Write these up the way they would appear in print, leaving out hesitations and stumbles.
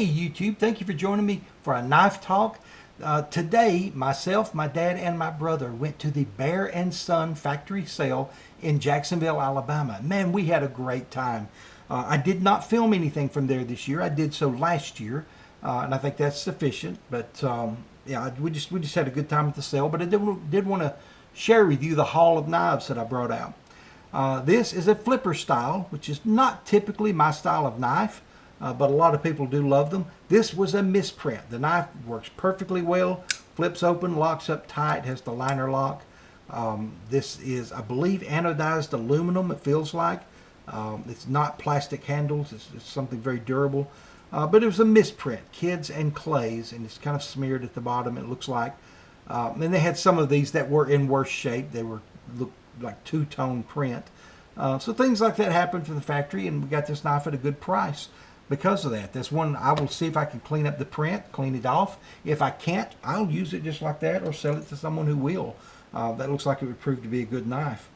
Hey YouTube, thank you for joining me for a knife talk. Today, myself, my dad, and my brother went to the Bear and Son factory sale in Jacksonville, Alabama. Man, we had a great time. I did not film anything from there this year. I did so last year, and I think that's sufficient. But yeah, we just had a good time at the sale. But I did want to share with you the haul of knives that I brought out. This is a flipper style, which is not typically my style of knife. But a lot of people do love them. This was a misprint. The knife works perfectly well, flips open, locks up tight, has the liner lock. This is, I believe, anodized aluminum, it feels like. It's not plastic handles, it's something very durable. But it was a misprint, Kids and Clays, and it's kind of smeared at the bottom, it looks like. And they had some of these that were in worse shape. They looked like two-tone print. So things like that happened from the factory, and we got this knife at a good price. Because of that, this one I will see if I can clean up the print, clean it off. If I can't, I'll use it just like that or sell it to someone who will. That looks like it would prove to be a good knife.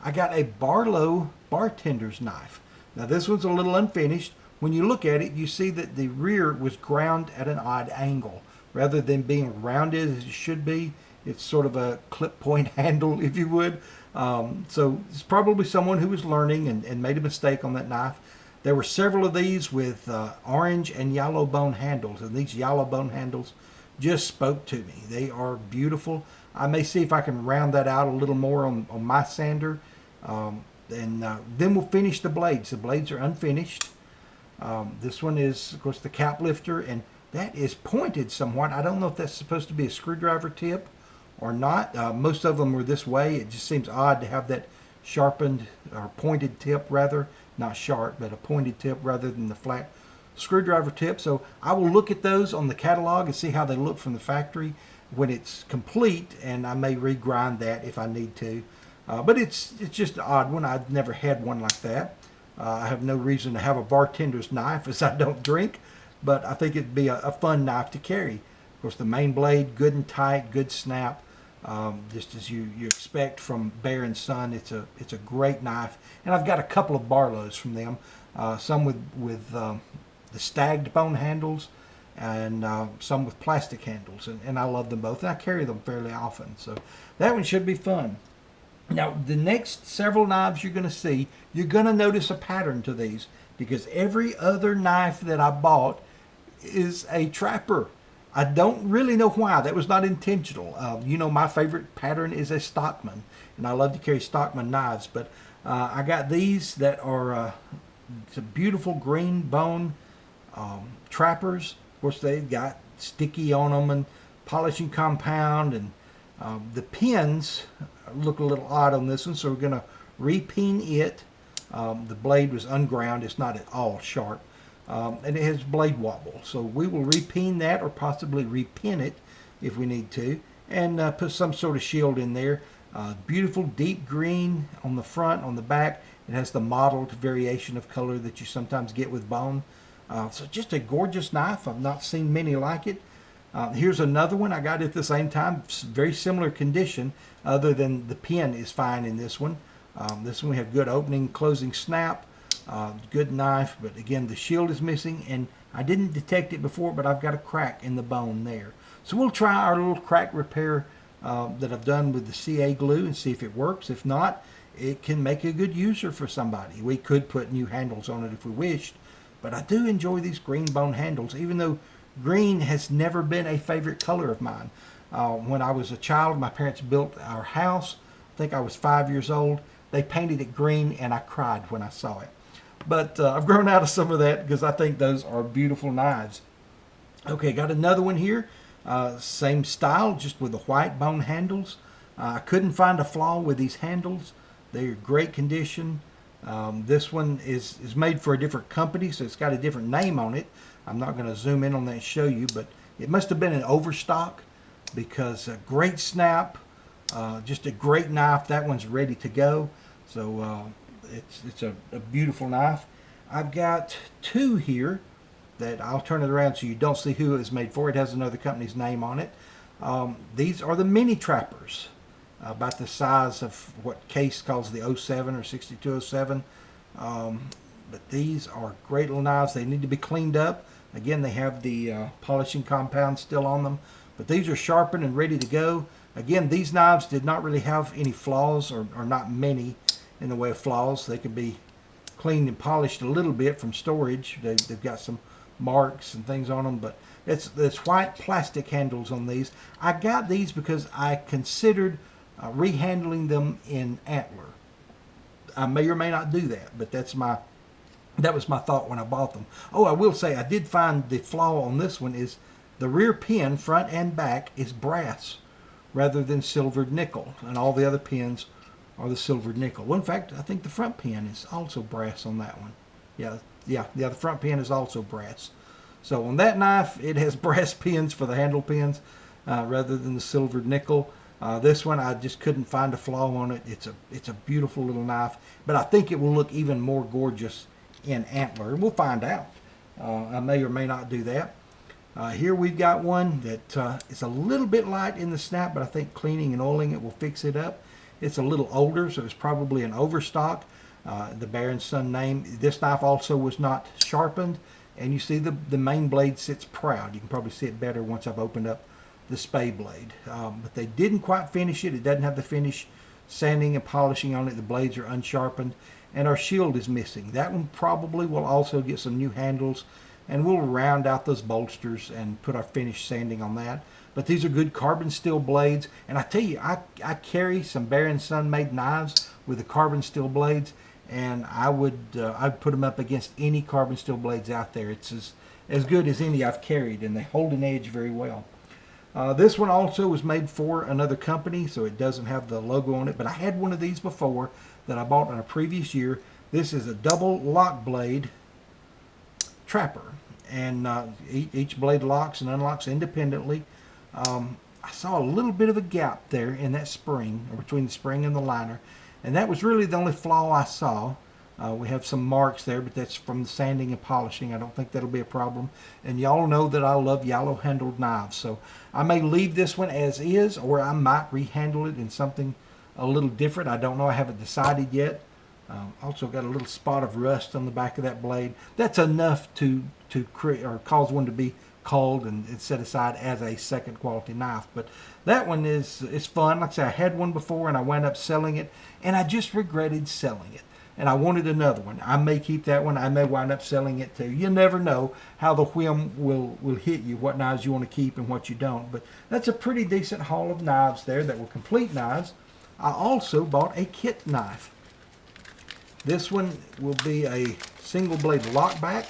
I got a Barlow bartender's knife. Now this one's a little unfinished. When you look at it, you see that the rear was ground at an odd angle. Rather than being rounded as it should be, it's sort of a clip point handle, if you would. So it's probably someone who was learning and made a mistake on that knife. There were several of these with orange and yellow bone handles, and these yellow bone handles just spoke to me. They are beautiful. I may see if I can round that out a little more on my sander, and then we'll finish the blades. The blades are unfinished. This one is, of course, the cap lifter, and that is pointed somewhat. I don't know if that's supposed to be a screwdriver tip or not. Most of them were this way. It just seems odd to have that sharpened or pointed tip, rather. Not sharp, but a pointed tip rather than the flat screwdriver tip. So I will look at those on the catalog and see how they look from the factory when it's complete, and I may regrind that if I need to. But it's just an odd one. I've never had one like that. I have no reason to have a bartender's knife as I don't drink, but I think it'd be a fun knife to carry. Of course, the main blade, good and tight, good snap. Just as you expect from Bear and Son. It's a great knife, and I've got a couple of Barlows from them, some with the stagged bone handles, and some with plastic handles, and I love them both, and I carry them fairly often, so that one should be fun. Now the next several knives you're going to see, you're going to notice a pattern to these, because every other knife that I bought is a trapper. I don't really know why. That was not intentional. You know, my favorite pattern is a Stockman, and I love to carry Stockman knives. But I got these that are some beautiful green bone trappers. Of course, they've got sticky on them and polishing compound, and the pins look a little odd on this one, so we're going to repin it. The blade was unground. It's not at all sharp. And it has blade wobble, so we will repin that or possibly repin it if we need to, and put some sort of shield in there. Beautiful deep green on the front, on the back. It has the mottled variation of color that you sometimes get with bone. So just a gorgeous knife. I've not seen many like it. Here's another one I got at the same time, very similar condition, other than the pin is fine in this one. This one we have good opening, closing snap. Good knife, but again the shield is missing, and I didn't detect it before, but I've got a crack in the bone there. So we'll try our little crack repair that I've done with the CA glue and see if it works. If not, it can make a good user for somebody. We could put new handles on it if we wished, but I do enjoy these green bone handles, even though green has never been a favorite color of mine. When I was a child, my parents built our house. I think I was 5 years old. They painted it green, and I cried when I saw it. But I've grown out of some of that because I think those are beautiful knives. Okay, got another one here. Same style, just with the white bone handles. I couldn't find a flaw with these handles. They're great condition. This one is made for a different company, so it's got a different name on it. I'm not going to zoom in on that and show you, but it must have been an overstock, because great snap, just a great knife. That one's ready to go. So it's a beautiful knife. I've got two here that I'll turn it around so you don't see who it was made for. It has another company's name on it. These are the mini trappers, about the size of what Case calls the 07 or 6207. But these are great little knives. They need to be cleaned up. Again, they have the polishing compound still on them, but these are sharpened and ready to go. Again, these knives did not really have any flaws, or not many in the way of flaws. They could be cleaned and polished a little bit from storage. They've got some marks and things on them, but it's white plastic handles on these. I got these because I considered rehandling them in antler. I may or may not do that, but that was my thought when I bought them. Oh, I will say I did find the flaw on this one is the rear pin, front and back, is brass rather than silvered nickel, and all the other pins are the silvered nickel. Well, in fact, I think the front pin is also brass on that one. Yeah, the front pin is also brass. So on that knife, it has brass pins for the handle pins rather than the silvered nickel. This one, I just couldn't find a flaw on it. It's a beautiful little knife, but I think it will look even more gorgeous in antler. We'll find out. I may or may not do that. Here we've got one that is a little bit light in the snap, but I think cleaning and oiling it will fix it up. It's a little older, so it's probably an overstock. The Bear & Son name. This knife also was not sharpened, and you see the main blade sits proud. You can probably see it better once I've opened up the spay blade. But they didn't quite finish it. It doesn't have the finish sanding and polishing on it. The blades are unsharpened, and our shield is missing. That one probably will also get some new handles, and we'll round out those bolsters and put our finish sanding on that. But these are good carbon steel blades, and I tell you, I carry some Bear & Son made knives with the carbon steel blades, and I'd put them up against any carbon steel blades out there. It's as good as any I've carried, and they hold an edge very well. This one also was made for another company, so it doesn't have the logo on it, but I had one of these before that I bought in a previous year. This is a double lock blade trapper, and each blade locks and unlocks independently. I saw a little bit of a gap there in that spring, or between the spring and the liner, and that was really the only flaw I saw. We have some marks there, but that's from the sanding and polishing. I don't think that'll be a problem. And y'all know that I love yellow handled knives, so I may leave this one as is, or I might rehandle it in something a little different. I don't know. I haven't decided yet. Also got a little spot of rust on the back of that blade. That's enough to create or cause one to be called and set aside as a second quality knife. But that one is fun. Like I said, I had one before and I wound up selling it, and I just regretted selling it. And I wanted another one. I may keep that one. I may wind up selling it too. You never know how the whim will hit you, what knives you want to keep and what you don't. But that's a pretty decent haul of knives there that were complete knives. I also bought a kit knife. This one will be a single blade lockback,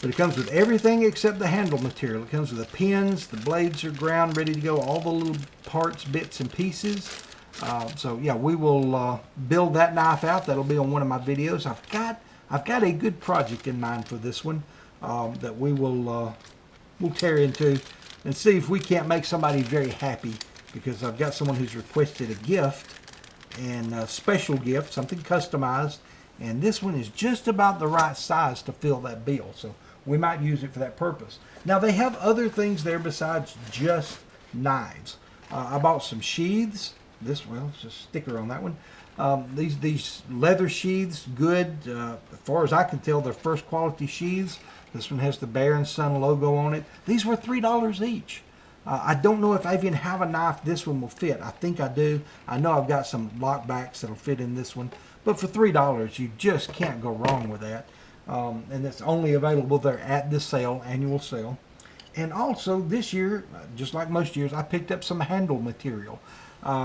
but it comes with everything except the handle material. It comes with the pins, the blades are ground, ready to go, all the little parts, bits, and pieces. So yeah, we will build that knife out. That'll be on one of my videos. I've got a good project in mind for this one that we'll tear into and see if we can't make somebody very happy, because I've got someone who's requested a gift, and a special gift, something customized, and this one is just about the right size to fill that bill, so we might use it for that purpose. Now they have other things there besides just knives. I bought some sheaths. It's a sticker on that one. These leather sheaths, good. As far as I can tell, they're first quality sheaths. This one has the Bear & Son logo on it. These were $3 each. I don't know if I even have a knife this one will fit. I think I do. I know I've got some lockbacks that'll fit in this one. But for $3, you just can't go wrong with that. And it's only available there at this sale, annual sale. And also this year, just like most years, I picked up some handle material.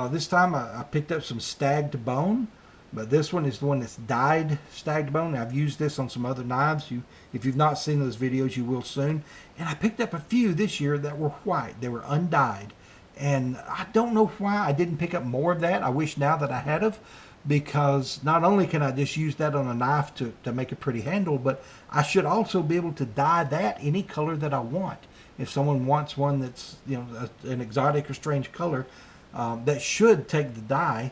This time I picked up some stagged bone, but this one is the one that's dyed stagged bone. I've used this on some other knives. If you've not seen those videos, you will soon. And I picked up a few this year that were white. They were undyed. And I don't know why I didn't pick up more of that. I wish now that I had of, because not only can I just use that on a knife to make a pretty handle, but I should also be able to dye that any color that I want. If someone wants one that's, an exotic or strange color, that should take the dye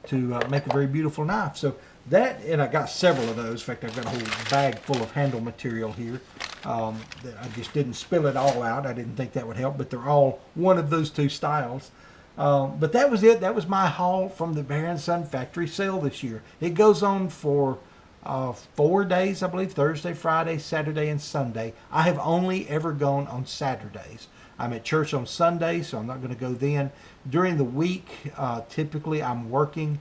to make a very beautiful knife. So that, and I got several of those. In fact, I've got a whole bag full of handle material here. I just didn't spill it all out. I didn't think that would help, but they're all one of those two styles. But that was it. That was my haul from the Bear & Son factory sale this year. It goes on for 4 days, I believe, Thursday, Friday, Saturday, and Sunday. I have only ever gone on Saturdays. I'm at church on Sunday, so I'm not going to go then. During the week, typically I'm working.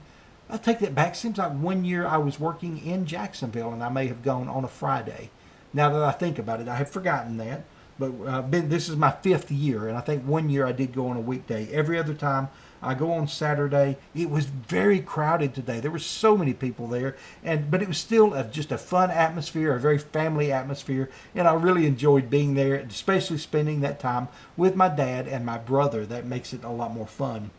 I take that back. Seems like 1 year I was working in Jacksonville, and I may have gone on a Friday. Now that I think about it, I have forgotten that. But this is my 5th year, and I think 1 year I did go on a weekday. Every other time I go on Saturday. It was very crowded today. There were so many people there, but it was still just a fun atmosphere, a very family atmosphere, and I really enjoyed being there, especially spending that time with my dad and my brother. That makes it a lot more fun.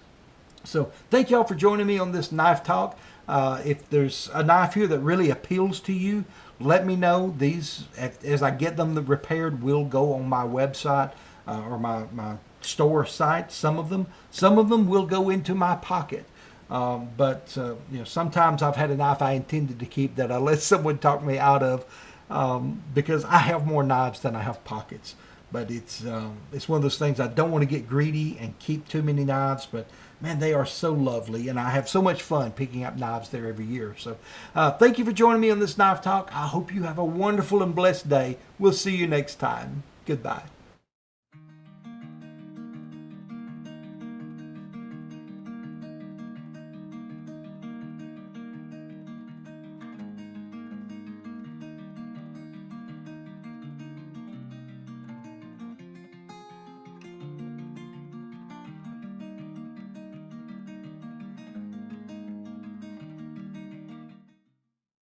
So thank y'all for joining me on this knife talk. If there's a knife here that really appeals to you, let me know. These, as I get them repaired, will go on my website or my store site. Some of them will go into my pocket. But sometimes I've had a knife I intended to keep that I let someone talk me out of because I have more knives than I have pockets. But it's one of those things. I don't want to get greedy and keep too many knives, but man, they are so lovely, and I have so much fun picking up knives there every year. So thank you for joining me on this Knife Talk. I hope you have a wonderful and blessed day. We'll see you next time. Goodbye.